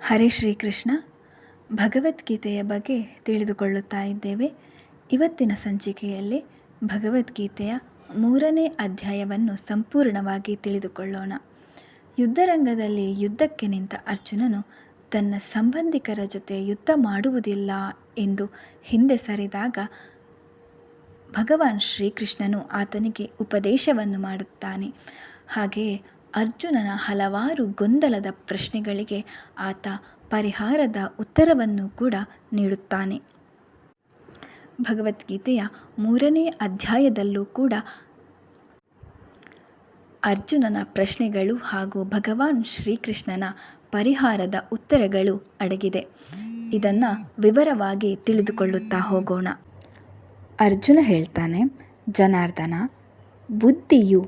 ಹರೇ ಶ್ರೀಕೃಷ್ಣ. ಭಗವದ್ಗೀತೆಯ ಬಗ್ಗೆ ತಿಳಿದುಕೊಳ್ಳುತ್ತಾ ಇದ್ದೇವೆ. ಇವತ್ತಿನ ಸಂಚಿಕೆಯಲ್ಲಿ ಭಗವದ್ಗೀತೆಯ 3ನೇ ಅಧ್ಯಾಯವನ್ನು ಸಂಪೂರ್ಣವಾಗಿ ತಿಳಿದುಕೊಳ್ಳೋಣ. ಯುದ್ಧರಂಗದಲ್ಲಿ ಯುದ್ಧಕ್ಕೆ ನಿಂತ ಅರ್ಜುನನು ತನ್ನ ಸಂಬಂಧಿಕರ ಜೊತೆ ಯುದ್ಧ ಮಾಡುವುದಿಲ್ಲ ಎಂದು ಹಿಂದೆ ಸರಿದಾಗ ಭಗವಾನ್ ಶ್ರೀಕೃಷ್ಣನು ಆತನಿಗೆ ಉಪದೇಶವನ್ನು ಮಾಡುತ್ತಾನೆ. ಹಾಗೆಯೇ ಅರ್ಜುನನ ಹಲವಾರು ಗೊಂದಲದ ಪ್ರಶ್ನೆಗಳಿಗೆ ಆತ ಪರಿಹಾರದ ಉತ್ತರವನ್ನು ಕೂಡ ನೀಡುತ್ತಾನೆ. ಭಗವದ್ಗೀತೆಯ 3ನೇ ಅಧ್ಯಾಯದಲ್ಲೂ ಕೂಡ ಅರ್ಜುನನ ಪ್ರಶ್ನೆಗಳು ಹಾಗೂ ಭಗವಾನ್ ಶ್ರೀಕೃಷ್ಣನ ಪರಿಹಾರದ ಉತ್ತರಗಳು ಅಡಗಿದೆ. ಇದನ್ನು ವಿವರವಾಗಿ ತಿಳಿದುಕೊಳ್ಳುತ್ತಾ ಹೋಗೋಣ. ಅರ್ಜುನ ಹೇಳ್ತಾನೆ, ಜನಾರ್ದನ, ಬುದ್ಧಿಯು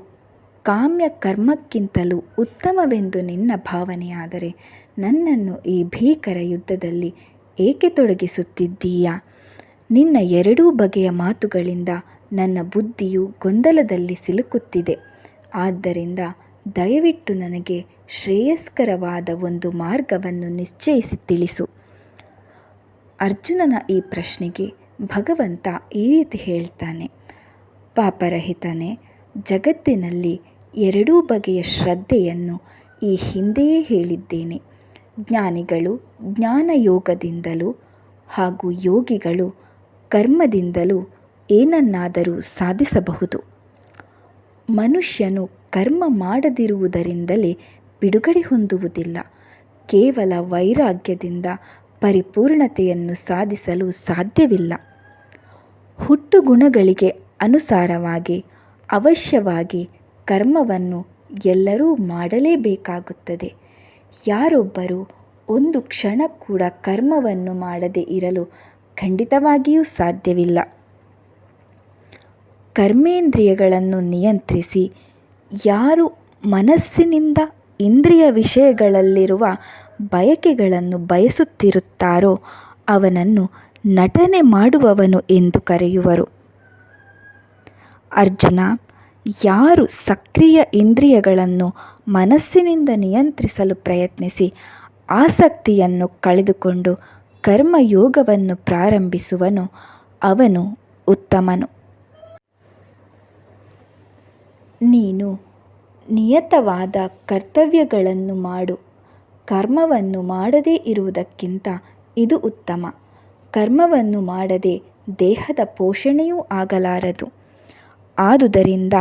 ಕಾಮ್ಯ ಕರ್ಮಕ್ಕಿಂತಲೂ ಉತ್ತಮವೆಂದು ನಿನ್ನ ಭಾವನೆಯಾದರೆ ನನ್ನನ್ನು ಈ ಭೀಕರ ಯುದ್ಧದಲ್ಲಿ ಏಕೆ ತೊಡಗಿಸುತ್ತಿದ್ದೀಯಾ? ನಿನ್ನ ಎರಡೂ ಬಗೆಯ ಮಾತುಗಳಿಂದ ನನ್ನ ಬುದ್ಧಿಯು ಗೊಂದಲದಲ್ಲಿ ಸಿಲುಕುತ್ತಿದೆ. ಆದ್ದರಿಂದ ದಯವಿಟ್ಟು ನನಗೆ ಶ್ರೇಯಸ್ಕರವಾದ ಒಂದು ಮಾರ್ಗವನ್ನು ನಿಶ್ಚಯಿಸಿ ತಿಳಿಸು. ಅರ್ಜುನನ ಈ ಪ್ರಶ್ನೆಗೆ ಭಗವಂತ ಈ ರೀತಿ ಹೇಳ್ತಾನೆ, ಪಾಪರಹಿತನೇ, ಜಗತ್ತಿನಲ್ಲಿ ಎರಡೂ ಬಗೆಯ ಶ್ರದ್ಧೆಯನ್ನು ಈ ಹಿಂದೆಯೇ ಹೇಳಿದ್ದೇನೆ. ಜ್ಞಾನಿಗಳು ಜ್ಞಾನಯೋಗದಿಂದಲೂ ಹಾಗೂ ಯೋಗಿಗಳು ಕರ್ಮದಿಂದಲೂ ಏನನ್ನಾದರೂ ಸಾಧಿಸಬಹುದು. ಮನುಷ್ಯನು ಕರ್ಮ ಮಾಡದಿರುವುದರಿಂದಲೇ ಬಿಡುಗಡೆ ಹೊಂದುವುದಿಲ್ಲ. ಕೇವಲ ವೈರಾಗ್ಯದಿಂದ ಪರಿಪೂರ್ಣತೆಯನ್ನು ಸಾಧಿಸಲು ಸಾಧ್ಯವಿಲ್ಲ. ಹುಟ್ಟುಗುಣಗಳಿಗೆ ಅನುಸಾರವಾಗಿ ಅವಶ್ಯವಾಗಿ ಕರ್ಮವನ್ನು ಎಲ್ಲರೂ ಮಾಡಲೇಬೇಕಾಗುತ್ತದೆ. ಯಾರೊಬ್ಬರೂ ಒಂದು ಕ್ಷಣ ಕೂಡ ಕರ್ಮವನ್ನು ಮಾಡದೇ ಇರಲು ಖಂಡಿತವಾಗಿಯೂ ಸಾಧ್ಯವಿಲ್ಲ. ಕರ್ಮೇಂದ್ರಿಯಗಳನ್ನು ನಿಯಂತ್ರಿಸಿ ಯಾರು ಮನಸ್ಸಿನಿಂದ ಇಂದ್ರಿಯ ವಿಷಯಗಳಲ್ಲಿರುವ ಬಯಕೆಗಳನ್ನು ಬಯಸುತ್ತಿರುತ್ತಾರೋ ಅವನನ್ನು ನಟನೆ ಮಾಡುವವನು ಎಂದು ಕರೆಯುವರು. ಅರ್ಜುನ, ಯಾರು ಸಕ್ರಿಯ ಇಂದ್ರಿಯಗಳನ್ನು ಮನಸ್ಸಿನಿಂದ ನಿಯಂತ್ರಿಸಲು ಪ್ರಯತ್ನಿಸಿ ಆಸಕ್ತಿಯನ್ನು ಕಳೆದುಕೊಂಡು ಕರ್ಮಯೋಗವನ್ನು ಪ್ರಾರಂಭಿಸುವನೋ ಅವನು ಉತ್ತಮನು. ನೀನು ನಿಯತವಾದ ಕರ್ತವ್ಯಗಳನ್ನು ಮಾಡು. ಕರ್ಮವನ್ನು ಮಾಡದೇ ಇರುವುದಕ್ಕಿಂತ ಇದು ಉತ್ತಮ. ಕರ್ಮವನ್ನು ಮಾಡದೆ ದೇಹದ ಪೋಷಣೆಯೂ ಆಗಲಾರದು. ಆದುದರಿಂದ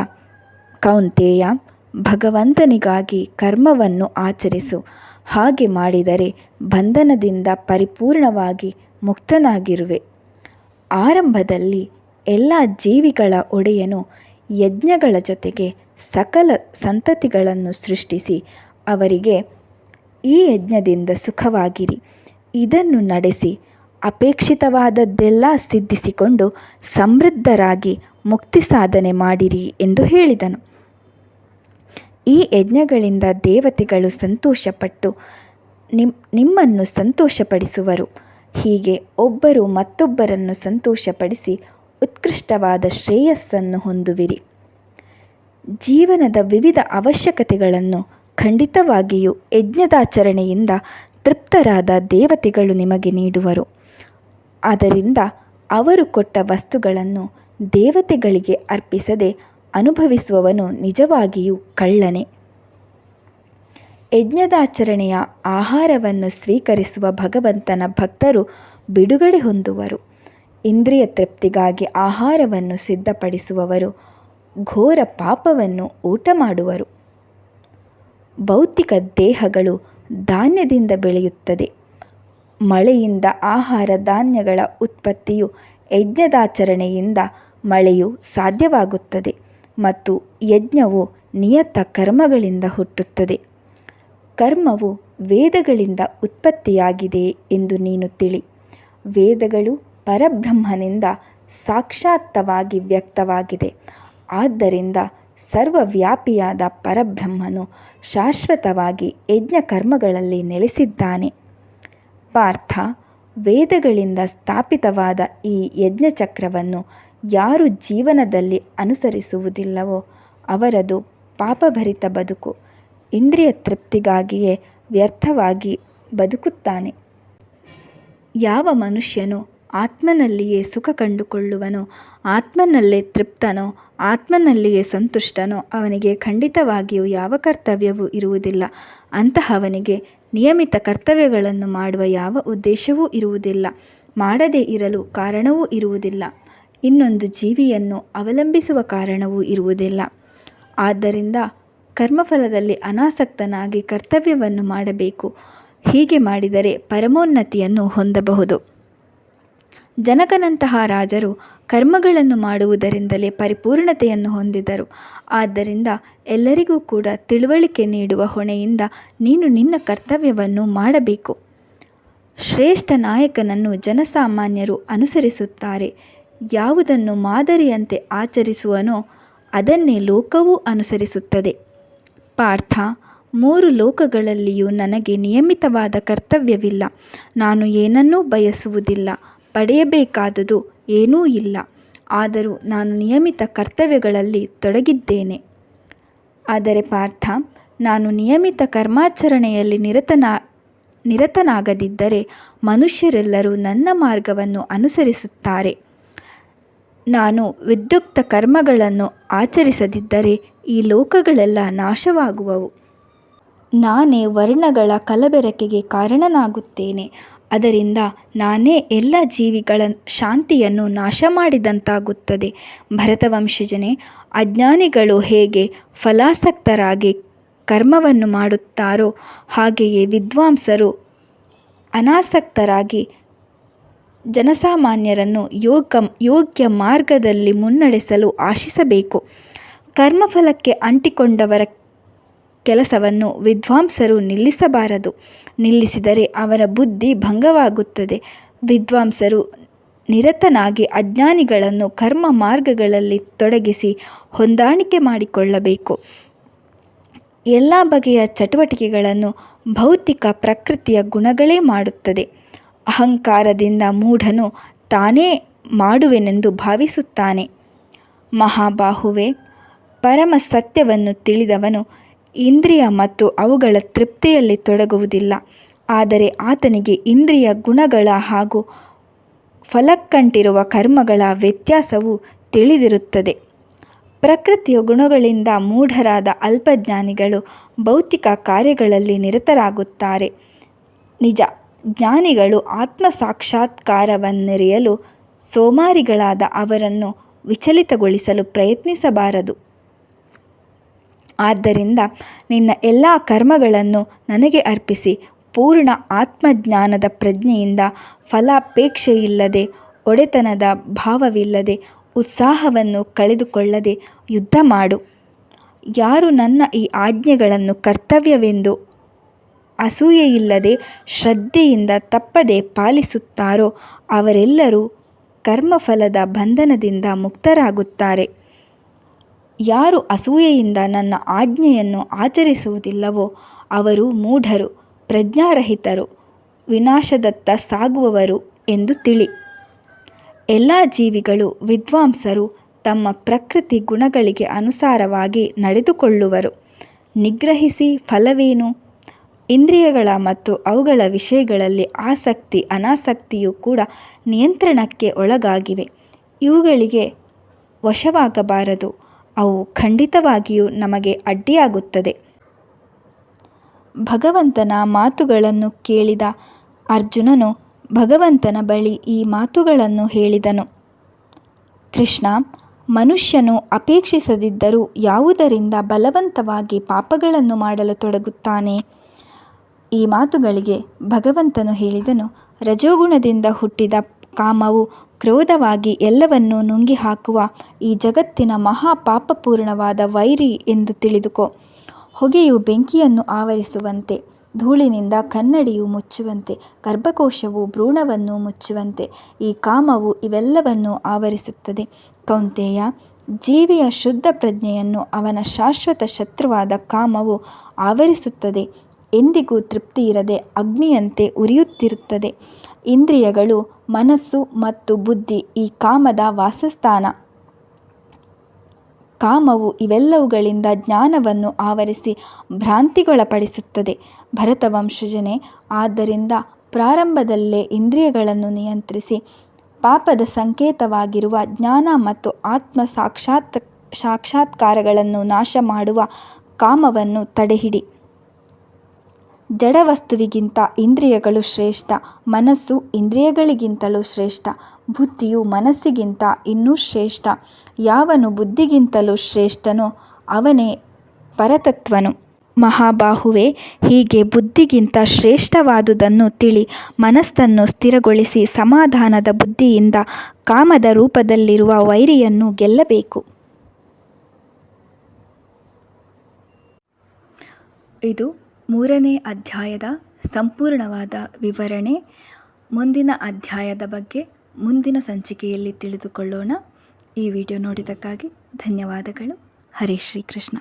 ಕೌಂತೆಯ, ಭಗವಂತನಿಗಾಗಿ ಕರ್ಮವನ್ನು ಆಚರಿಸು. ಹಾಗೆ ಮಾಡಿದರೆ ಬಂಧನದಿಂದ ಪರಿಪೂರ್ಣವಾಗಿ ಮುಕ್ತನಾಗಿರುವೆ. ಆರಂಭದಲ್ಲಿ ಎಲ್ಲ ಜೀವಿಗಳ ಒಡೆಯನು ಯಜ್ಞಗಳ ಜೊತೆಗೆ ಸಕಲ ಸಂತತಿಗಳನ್ನು ಸೃಷ್ಟಿಸಿ ಅವರಿಗೆ ಈ ಯಜ್ಞದಿಂದ ಸುಖವಾಗಿರಿ, ಇದನ್ನು ನಡೆಸಿ ಅಪೇಕ್ಷಿತವಾದದ್ದೆಲ್ಲ ಸಿದ್ಧಿಸಿಕೊಂಡು ಸಮೃದ್ಧರಾಗಿ ಮುಕ್ತಿ ಸಾಧನೆ ಮಾಡಿರಿ ಎಂದು ಹೇಳಿದನು. ಈ ಯಜ್ಞಗಳಿಂದ ದೇವತೆಗಳು ಸಂತೋಷಪಟ್ಟು ನಿಮ್ಮನ್ನು ಸಂತೋಷಪಡಿಸುವರು. ಹೀಗೆ ಒಬ್ಬರು ಮತ್ತೊಬ್ಬರನ್ನು ಸಂತೋಷಪಡಿಸಿ ಉತ್ಕೃಷ್ಟವಾದ ಶ್ರೇಯಸ್ಸನ್ನು ಹೊಂದುವಿರಿ. ಜೀವನದ ವಿವಿಧ ಅವಶ್ಯಕತೆಗಳನ್ನು ಖಂಡಿತವಾಗಿಯೂ ಯಜ್ಞದಾಚರಣೆಯಿಂದ ತೃಪ್ತರಾದ ದೇವತೆಗಳು ನಿಮಗೆ ನೀಡುವರು. ಆದ್ದರಿಂದ ಅವರು ಕೊಟ್ಟ ವಸ್ತುಗಳನ್ನು ದೇವತೆಗಳಿಗೆ ಅರ್ಪಿಸದೆ ಅನುಭವಿಸುವವನು ನಿಜವಾಗಿಯೂ ಕಳ್ಳನೇ. ಯಜ್ಞದಾಚರಣೆಯ ಆಹಾರವನ್ನು ಸ್ವೀಕರಿಸುವ ಭಗವಂತನ ಭಕ್ತರು ಬಿಡುಗಡೆ ಹೊಂದುವರು. ಇಂದ್ರಿಯ ತೃಪ್ತಿಗಾಗಿ ಆಹಾರವನ್ನು ಸಿದ್ಧಪಡಿಸುವವರು ಘೋರ ಪಾಪವನ್ನು ಊಟ ಮಾಡುವರು. ಭೌತಿಕ ದೇಹಗಳು ಧಾನ್ಯದಿಂದ ಬೆಳೆಯುತ್ತದೆ. ಮಳೆಯಿಂದ ಆಹಾರ ಧಾನ್ಯಗಳ ಉತ್ಪತ್ತಿಯು ಯಜ್ಞದಾಚರಣೆಯಿಂದ ಮಳೆಯು ಸಾಧ್ಯವಾಗುತ್ತದೆ ಮತ್ತು ಯಜ್ಞವು ನಿಯತ ಕರ್ಮಗಳಿಂದ ಹುಟ್ಟುತ್ತದೆ. ಕರ್ಮವು ವೇದಗಳಿಂದ ಉತ್ಪತ್ತಿಯಾಗಿದೆ ಎಂದು ನೀನು ತಿಳಿ. ವೇದಗಳು ಪರಬ್ರಹ್ಮನಿಂದ ಸಾಕ್ಷಾತ್ತವಾಗಿ ವ್ಯಕ್ತವಾಗಿದೆ. ಆದ್ದರಿಂದ ಸರ್ವವ್ಯಾಪಿಯಾದ ಪರಬ್ರಹ್ಮನು ಶಾಶ್ವತವಾಗಿ ಯಜ್ಞ ಕರ್ಮಗಳಲ್ಲಿ ನೆಲೆಸಿದ್ದಾನೆ. ಪಾರ್ಥ, ವೇದಗಳಿಂದ ಸ್ಥಾಪಿತವಾದ ಈ ಯಜ್ಞಚಕ್ರವನ್ನು ಯಾರು ಜೀವನದಲ್ಲಿ ಅನುಸರಿಸುವುದಿಲ್ಲವೋ ಅವರದು ಪಾಪಭರಿತ ಬದುಕು. ಇಂದ್ರಿಯ ತೃಪ್ತಿಗಾಗಿಯೇ ವ್ಯರ್ಥವಾಗಿ ಬದುಕುತ್ತಾನೆ. ಯಾವ ಮನುಷ್ಯನು ಆತ್ಮನಲ್ಲಿಯೇ ಸುಖ ಕಂಡುಕೊಳ್ಳುವನೋ, ಆತ್ಮನಲ್ಲೇ ತೃಪ್ತನೋ, ಆತ್ಮನಲ್ಲಿಯೇ ಸಂತುಷ್ಟನೋ ಅವನಿಗೆ ಖಂಡಿತವಾಗಿಯೂ ಯಾವ ಕರ್ತವ್ಯವೂ ಇರುವುದಿಲ್ಲ. ಅಂತಹವನಿಗೆ ನಿಯಮಿತ ಕರ್ತವ್ಯಗಳನ್ನು ಮಾಡುವ ಯಾವ ಉದ್ದೇಶವೂ ಇರುವುದಿಲ್ಲ, ಮಾಡದೇ ಇರಲು ಕಾರಣವೂ ಇರುವುದಿಲ್ಲ, ಇನ್ನೊಂದು ಜೀವಿಯನ್ನು ಅವಲಂಬಿಸುವ ಕಾರಣವೂ ಇರುವುದಿಲ್ಲ. ಆದ್ದರಿಂದ ಕರ್ಮಫಲದಲ್ಲಿ ಅನಾಸಕ್ತನಾಗಿ ಕರ್ತವ್ಯವನ್ನು ಮಾಡಬೇಕು. ಹೀಗೆ ಮಾಡಿದರೆ ಪರಮೋನ್ನತಿಯನ್ನು ಹೊಂದಬಹುದು. ಜನಕನಂತಹ ರಾಜರು ಕರ್ಮಗಳನ್ನು ಮಾಡುವುದರಿಂದಲೇ ಪರಿಪೂರ್ಣತೆಯನ್ನು ಹೊಂದಿದರು. ಆದ್ದರಿಂದ ಎಲ್ಲರಿಗೂ ಕೂಡ ತಿಳುವಳಿಕೆ ನೀಡುವ ಹೊಣೆಯಿಂದ ನೀನು ನಿನ್ನ ಕರ್ತವ್ಯವನ್ನು ಮಾಡಬೇಕು. ಶ್ರೇಷ್ಠ ನಾಯಕನನ್ನು ಜನಸಾಮಾನ್ಯರು ಅನುಸರಿಸುತ್ತಾರೆ. ಯಾವುದನ್ನು ಮಾದರಿಯಂತೆ ಆಚರಿಸುವನೋ ಅದನ್ನೇ ಲೋಕವೂ ಅನುಸರಿಸುತ್ತದೆ. ಪಾರ್ಥ, 3 ಲೋಕಗಳಲ್ಲಿಯೂ ನನಗೆ ನಿಯಮಿತವಾದ ಕರ್ತವ್ಯವಿಲ್ಲ. ನಾನು ಏನನ್ನೂ ಬಯಸುವುದಿಲ್ಲ, ಪಡೆಯಬೇಕಾದುದು ಏನೂ ಇಲ್ಲ. ಆದರೂ ನಾನು ನಿಯಮಿತ ಕರ್ತವ್ಯಗಳಲ್ಲಿ ತೊಡಗಿದ್ದೇನೆ. ಆದರೆ ಪಾರ್ಥ, ನಾನು ನಿಯಮಿತ ಕರ್ಮಾಚರಣೆಯಲ್ಲಿ ನಿರತನಾಗದಿದ್ದರೆ ಮನುಷ್ಯರೆಲ್ಲರೂ ನನ್ನ ಮಾರ್ಗವನ್ನು ಅನುಸರಿಸುತ್ತಾರೆ. ನಾನು ವಿದ್ಯುಕ್ತ ಕರ್ಮಗಳನ್ನು ಆಚರಿಸದಿದ್ದರೆ ಈ ಲೋಕಗಳೆಲ್ಲ ನಾಶವಾಗುವವು. ನಾನೇ ವರ್ಣಗಳ ಕಲಬೆರಕೆಗೆ ಕಾರಣನಾಗುತ್ತೇನೆ. ಅದರಿಂದ ನಾನೇ ಎಲ್ಲ ಜೀವಿಗಳ ಶಾಂತಿಯನ್ನು ನಾಶ ಮಾಡಿದಂತಾಗುತ್ತದೆ. ಭರತವಂಶಜನೇ, ಅಜ್ಞಾನಿಗಳು ಹೇಗೆ ಫಲಾಸಕ್ತರಾಗಿ ಕರ್ಮವನ್ನು ಮಾಡುತ್ತಾರೋ ಹಾಗೆಯೇ ವಿದ್ವಾಂಸರು ಅನಾಸಕ್ತರಾಗಿ ಜನಸಾಮಾನ್ಯರನ್ನು ಯೋಗ್ಯ ಮಾರ್ಗದಲ್ಲಿ ಮುನ್ನಡೆಸಲು ಆಶಿಸಬೇಕು. ಕರ್ಮಫಲಕ್ಕೆ ಅಂಟಿಕೊಂಡವರ ಕೆಲಸವನ್ನು ವಿದ್ವಾಂಸರು ನಿಲ್ಲಿಸಬಾರದು. ನಿಲ್ಲಿಸಿದರೆ ಅವರ ಬುದ್ಧಿ ಭಂಗವಾಗುತ್ತದೆ. ವಿದ್ವಾಂಸರು ನಿರತನಾಗಿ ಅಜ್ಞಾನಿಗಳನ್ನು ಕರ್ಮ ಮಾರ್ಗಗಳಲ್ಲಿ ತೊಡಗಿಸಿ ಹೊಂದಾಣಿಕೆ ಮಾಡಿಕೊಳ್ಳಬೇಕು. ಎಲ್ಲ ಬಗೆಯ ಚಟುವಟಿಕೆಗಳನ್ನು ಭೌತಿಕ ಪ್ರಕೃತಿಯ ಗುಣಗಳೇ ಮಾಡುತ್ತದೆ. ಅಹಂಕಾರದಿಂದ ಮೂಢನು ತಾನೇ ಮಾಡುವೆನೆಂದು ಭಾವಿಸುತ್ತಾನೆ. ಮಹಾಬಾಹುವೆ, ಪರಮ ಸತ್ಯವನ್ನು ತಿಳಿದವನು ಇಂದ್ರಿಯ ಮತ್ತು ಅವುಗಳ ತೃಪ್ತಿಯಲ್ಲಿ ತೊಡಗುವುದಿಲ್ಲ. ಆದರೆ ಆತನಿಗೆ ಇಂದ್ರಿಯ ಗುಣಗಳ ಹಾಗೂ ಫಲಕ್ಕಂಟಿರುವ ಕರ್ಮಗಳ ವ್ಯತ್ಯಾಸವು ತಿಳಿದಿರುತ್ತದೆ. ಪ್ರಕೃತಿಯ ಗುಣಗಳಿಂದ ಮೂಢರಾದ ಅಲ್ಪಜ್ಞಾನಿಗಳು ಭೌತಿಕ ಕಾರ್ಯಗಳಲ್ಲಿ ನಿರತರಾಗುತ್ತಾರೆ. ನಿಜ ಜ್ಞಾನಿಗಳು ಆತ್ಮ ಸಾಕ್ಷಾತ್ಕಾರವನ್ನರಿಯಲು ಸೋಮಾರಿಗಳಾದ ಅವರನ್ನು ವಿಚಲಿತಗೊಳಿಸಲು ಪ್ರಯತ್ನಿಸಬಾರದು. ಆದ್ದರಿಂದ ನಿನ್ನ ಎಲ್ಲ ಕರ್ಮಗಳನ್ನು ನನಗೆ ಅರ್ಪಿಸಿ ಪೂರ್ಣ ಆತ್ಮಜ್ಞಾನದ ಪ್ರಜ್ಞೆಯಿಂದ ಫಲಾಪೇಕ್ಷೆಯಿಲ್ಲದೆ, ಒಡೆತನದ ಭಾವವಿಲ್ಲದೆ, ಉತ್ಸಾಹವನ್ನು ಕಳೆದುಕೊಳ್ಳದೆ ಯುದ್ಧ ಮಾಡು. ಯಾರು ನನ್ನ ಈ ಆಜ್ಞೆಗಳನ್ನು ಕರ್ತವ್ಯವೆಂದು ಅಸೂಯೆಯಿಲ್ಲದೆ ಶ್ರದ್ಧೆಯಿಂದ ತಪ್ಪದೆ ಪಾಲಿಸುತ್ತಾರೋ ಅವರೆಲ್ಲರೂ ಕರ್ಮಫಲದ ಬಂಧನದಿಂದ ಮುಕ್ತರಾಗುತ್ತಾರೆ. ಯಾರು ಅಸೂಯೆಯಿಂದ ನನ್ನ ಆಜ್ಞೆಯನ್ನು ಆಚರಿಸುವುದಿಲ್ಲವೋ ಅವರು ಮೂಢರು, ಪ್ರಜ್ಞಾರಹಿತರು, ವಿನಾಶದತ್ತ ಸಾಗುವವರು ಎಂದು ತಿಳಿ. ಎಲ್ಲ ಜೀವಿಗಳು ವಿದ್ವಾಂಸರು ತಮ್ಮ ಪ್ರಕೃತಿ ಗುಣಗಳಿಗೆ ಅನುಸಾರವಾಗಿ ನಡೆದುಕೊಳ್ಳುವರು. ನಿಗ್ರಹಿಸಿ ಫಲವೇನು? ಇಂದ್ರಿಯಗಳ ಮತ್ತು ಅವುಗಳ ವಿಷಯಗಳಲ್ಲಿ ಆಸಕ್ತಿ ಅನಾಸಕ್ತಿಯೂ ಕೂಡ ನಿಯಂತ್ರಣಕ್ಕೆ ಒಳಗಾಗಿವೆ. ಇವುಗಳಿಗೆ ವಶವಾಗಬಾರದು. ಅವು ಖಂಡಿತವಾಗಿಯೂ ನಮಗೆ ಅಡ್ಡಿಯಾಗುತ್ತದೆ. ಭಗವಂತನ ಮಾತುಗಳನ್ನು ಕೇಳಿದ ಅರ್ಜುನನು ಭಗವಂತನ ಬಳಿ ಈ ಮಾತುಗಳನ್ನು ಹೇಳಿದನು. ಕೃಷ್ಣ, ಮನುಷ್ಯನು ಅಪೇಕ್ಷಿಸದಿದ್ದರೂ ಯಾವುದರಿಂದ ಬಲವಂತವಾಗಿ ಪಾಪಗಳನ್ನು ಮಾಡಲು ತೊಡಗುತ್ತಾನೆ? ಈ ಮಾತುಗಳಿಗೆ ಭಗವಂತನು ಹೇಳಿದನು, ರಜೋಗುಣದಿಂದ ಹುಟ್ಟಿದ ಕಾಮವು ಕ್ರೋಧವಾಗಿ ಎಲ್ಲವನ್ನೂ ನುಂಗಿ ಹಾಕುವ ಈ ಜಗತ್ತಿನ ಮಹಾಪಾಪಪೂರ್ಣವಾದ ವೈರಿ ಎಂದು ತಿಳಿದುಕೋ. ಹೊಗೆಯು ಬೆಂಕಿಯನ್ನು ಆವರಿಸುವಂತೆ, ಧೂಳಿನಿಂದ ಕನ್ನಡಿಯು ಮುಚ್ಚುವಂತೆ, ಗರ್ಭಕೋಶವು ಭ್ರೂಣವನ್ನು ಮುಚ್ಚುವಂತೆ ಈ ಕಾಮವು ಇವೆಲ್ಲವನ್ನೂ ಆವರಿಸುತ್ತದೆ. ಕೌಂತೆಯ, ಜೀವಿಯ ಶುದ್ಧ ಪ್ರಜ್ಞೆಯನ್ನು ಅವನ ಶಾಶ್ವತ ಶತ್ರುವಾದ ಕಾಮವು ಆವರಿಸುತ್ತದೆ. ಎಂದಿಗೂ ತೃಪ್ತಿಯಿರದೆ ಅಗ್ನಿಯಂತೆ ಉರಿಯುತ್ತಿರುತ್ತದೆ. ಇಂದ್ರಿಯಗಳು, ಮನಸ್ಸು ಮತ್ತು ಬುದ್ಧಿ ಈ ಕಾಮದ ವಾಸಸ್ಥಾನ. ಕಾಮವು ಇವೆಲ್ಲವುಗಳಿಂದ ಜ್ಞಾನವನ್ನು ಆವರಿಸಿ ಭ್ರಾಂತಿಗೊಳಪಡಿಸುತ್ತದೆ. ಭರತವಂಶಜನೇ, ಆದ್ದರಿಂದ ಪ್ರಾರಂಭದಲ್ಲೇ ಇಂದ್ರಿಯಗಳನ್ನು ನಿಯಂತ್ರಿಸಿ ಪಾಪದ ಸಂಕೇತವಾಗಿರುವ ಜ್ಞಾನ ಮತ್ತು ಆತ್ಮ ಸಾಕ್ಷಾತ್ಕಾರಗಳನ್ನು ನಾಶ ಮಾಡುವ ಕಾಮವನ್ನು ತಡೆಹಿಡಿ. ಜಡವಸ್ತುವಿಗಿಂತ ಇಂದ್ರಿಯಗಳು ಶ್ರೇಷ್ಠ, ಮನಸ್ಸು ಇಂದ್ರಿಯಗಳಿಗಿಂತಲೂ ಶ್ರೇಷ್ಠ, ಬುದ್ಧಿಯು ಮನಸ್ಸಿಗಿಂತ ಇನ್ನೂ ಶ್ರೇಷ್ಠ. ಯಾವನು ಬುದ್ಧಿಗಿಂತಲೂ ಶ್ರೇಷ್ಠನೋ ಅವನೇ ಪರತತ್ವನು. ಮಹಾಬಾಹುವೆ, ಹೀಗೆ ಬುದ್ಧಿಗಿಂತ ಶ್ರೇಷ್ಠವಾದುದನ್ನು ತಿಳಿ ಮನಸ್ಸನ್ನು ಸ್ಥಿರಗೊಳಿಸಿ ಸಮಾಧಾನದ ಬುದ್ಧಿಯಿಂದ ಕಾಮದ ರೂಪದಲ್ಲಿರುವ ವೈರಿಯನ್ನು ಗೆಲ್ಲಬೇಕು. ಇದು 3ನೇ ಅಧ್ಯಾಯದ ಸಂಪೂರ್ಣವಾದ ವಿವರಣೆ. ಮುಂದಿನ ಅಧ್ಯಾಯದ ಬಗ್ಗೆ ಮುಂದಿನ ಸಂಚಿಕೆಯಲ್ಲಿ ತಿಳಿದುಕೊಳ್ಳೋಣ. ಈ ವಿಡಿಯೋ ನೋಡಿದ್ದಕ್ಕಾಗಿ ಧನ್ಯವಾದಗಳು. ಹರೇ ಶ್ರೀಕೃಷ್ಣ.